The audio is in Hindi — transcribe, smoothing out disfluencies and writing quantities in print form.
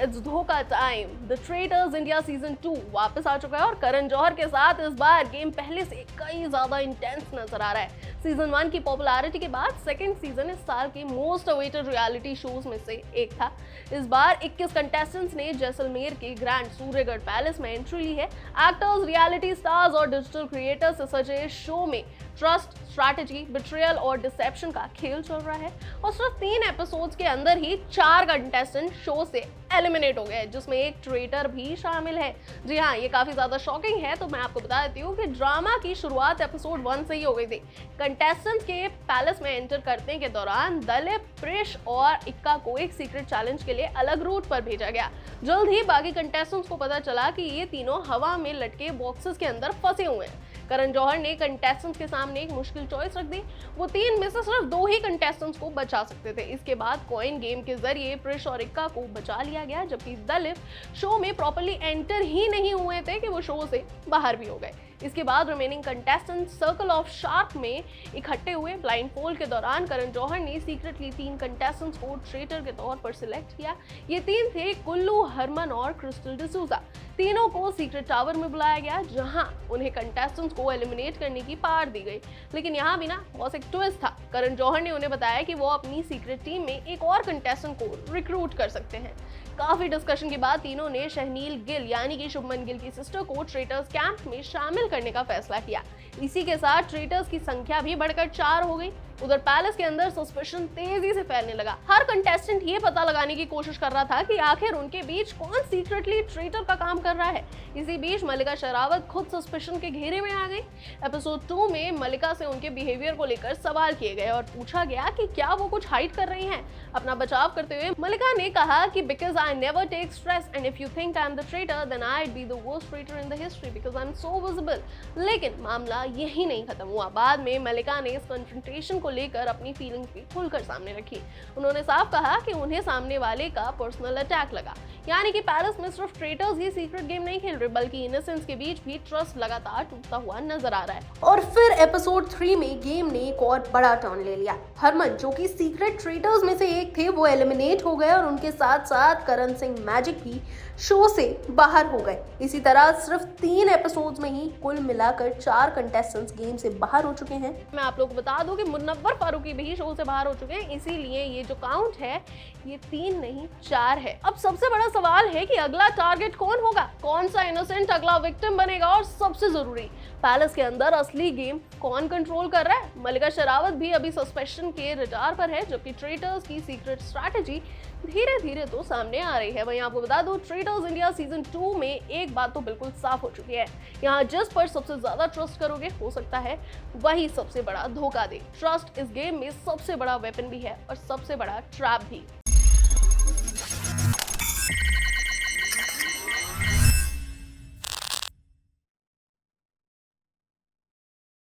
इट्स धोखा time. The traitors India season 2 वापस आ चुका है और करण जौहर के साथ इस बार गेम पहले से कई ज्यादा इंटेंस नजर आ रहा है। सीजन 1 की पॉपुलैरिटी के बाद सेकंड सीजन इस साल के मोस्ट अवेटेड रियलिटी शोज में से एक था। इस बार 21 कंटेस्टेंट्स ने जैसलमेर के ग्रैंड सूर्यगढ़ पैलेस में एंट्री ली है। एक्टर्स, रियलिटी स्टार्स और डिजिटल क्रिएटर्स से सजे इस शो में ट्रस्ट, स्ट्रैटेजी, बिट्रियल और डिसेप्शन का खेल चल रहा है और सिर्फ 3 एपिसोड्स के अंदर ही 4 कंटेस्टेंट शो से एलिमिनेट हो गए, जिसमें एक ट्रेटर भी शामिल है। जी हाँ, ये काफी ज्यादा शॉकिंग है। तो मैं आपको बता देती हूँ कि ड्रामा की शुरुआत एपिसोड 1 से ही हो गई थी। कंटेस्टेंट्स के पैलेस में एंटर करने के दौरान दलीप, प्रिश और इक्का को एक सीक्रेट चैलेंज के लिए अलग रूट पर भेजा गया। जल्द ही बाकी कंटेस्टेंट्स को पता चला कि ये तीनों हवा में लटके बॉक्सेस के अंदर फंसे हुए हैं। करण जौहर ने कंटेस्टेंट्स के सामने एक मुश्किल चॉइस रख दी। वो 3 में से सिर्फ 2 ही कंटेस्टेंट्स को बचा सकते थे। इसके बाद कॉइन गेम के जरिए प्रिश और इक्का को बचा लिया गया, जबकि दलीप शो में प्रॉपर्ली एंटर ही नहीं हुए थे कि वो शो से बाहर भी हो गए। इसके बाद remaining contestant circle of shark में इकट्ठे हुए। ब्लाइंड पोल के दौरान करण जौहर ने सीक्रेटली 3 कंटेस्टेंट्स को ट्रेटर के तौर पर सिलेक्ट किया। ये 3 थे कुल्लू, हरमन और क्रिस्टल डिसूजा। तीनों को सीक्रेट टावर में बुलाया गया, जहां उन्हें कंटेस्टेंट्स को एलिमिनेट करने की पावर दी गई। लेकिन यहाँ भी ना बॉस एक ट्विस्ट था। करण जौहर ने उन्हें बताया कि वो अपनी सीक्रेट टीम में एक और कंटेस्टेंट को रिक्रूट कर सकते हैं। काफी डिस्कशन के बाद तीनों ने शहनील गिल यानी कि शुभमन गिल की सिस्टर को ट्रेटर्स कैंप में शामिल करने का फैसला किया। इसी के साथ ट्रेटर्स की संख्या भी बढ़कर 4 हो गई। उधर पैलेस के अंदर सस्पेशन तेजी से फैलने लगा। हर कंटेस्टेंट ये पता लगाने की कोशिश कर रहा था कि आखिर उनके बीच कौन सीक्रेटली ट्रेटर का काम कर रहा है। इसी बीच मल्लिका शेरावत खुद सस्पेशन के घेरे में आ गई। एपिसोड 2 में मल्लिका से उनके बिहेवियर को लेकर सवाल किए गए और पूछा गया कि क्या वो कुछ हाइड कर रही हैं। अपना बचाव करते हुए मल्लिका ने कहा कि because I never take stress and if you think I am the traitor then I'd be the worst traitor in the history because I am so visible. लेकिन मामला यही नहीं खत्म हुआ। बाद में मल्लिका ने इस कन्फ्रंटेशन को लेकर अपनी फीलिंग्स भी खुलकर सामने रखी। उन्होंने साफ कहा कि उन्हें सामने वाले का पर्सनल अटैक लगा, यानी कि पैलेस में सिर्फ ट्रेटर्स ही सीक्रेट गेम नहीं खेल रहे बल्कि इनोसेंस के बीच भी ट्रस्ट लगातार टूटता हुआ नजर आ रहा है। और फिर एपिसोड 3 में गेम ने एक और बड़ा टर्न ले लिया। हरमन, जो कि सीक्रेट ट्रेटर्स में से एक थे, वो एलिमिनेट हो गए और उनके साथ साथ करण सिंह मैजिक भी शो से बाहर हो गए। इसी तरह सिर्फ 3 एपिसोड्स में ही कुल मिलाकर 4 कंटेस्टेंट्स गेम से बाहर हो चुके हैं। मैं आप लोगों को बता दूं कि मुनव्वर फारूकी भी शो से बाहर हो चुके हैं, इसीलिए ये जो काउंट है ये 3 नहीं 4 है। अब सबसे बड़ा सवाल है कि अगला टारगेट कौन होगा, कौन सा इनोसेंट अगला विक्टिम बनेगा और सबसे जरूरी पैलेस के अंदर असली गेम कौन कंट्रोल कर रहा है। मल्लिका शेरावत भी अभी सस्पेंशन के रडार पर है, जबकि ट्रेटर्स की सीक्रेट स्ट्रैटेजी धीरे धीरे तो सामने आ रही है। वहीं आपको बता दूं ट्रेटर्स इंडिया सीजन 2 में एक बात तो बिल्कुल साफ हो चुकी है, यहाँ जिस पर सबसे ज्यादा ट्रस्ट करोगे हो सकता है वही सबसे बड़ा धोखा दे। ट्रस्ट इस गेम में सबसे बड़ा वेपन भी है और सबसे बड़ा ट्रैप भी।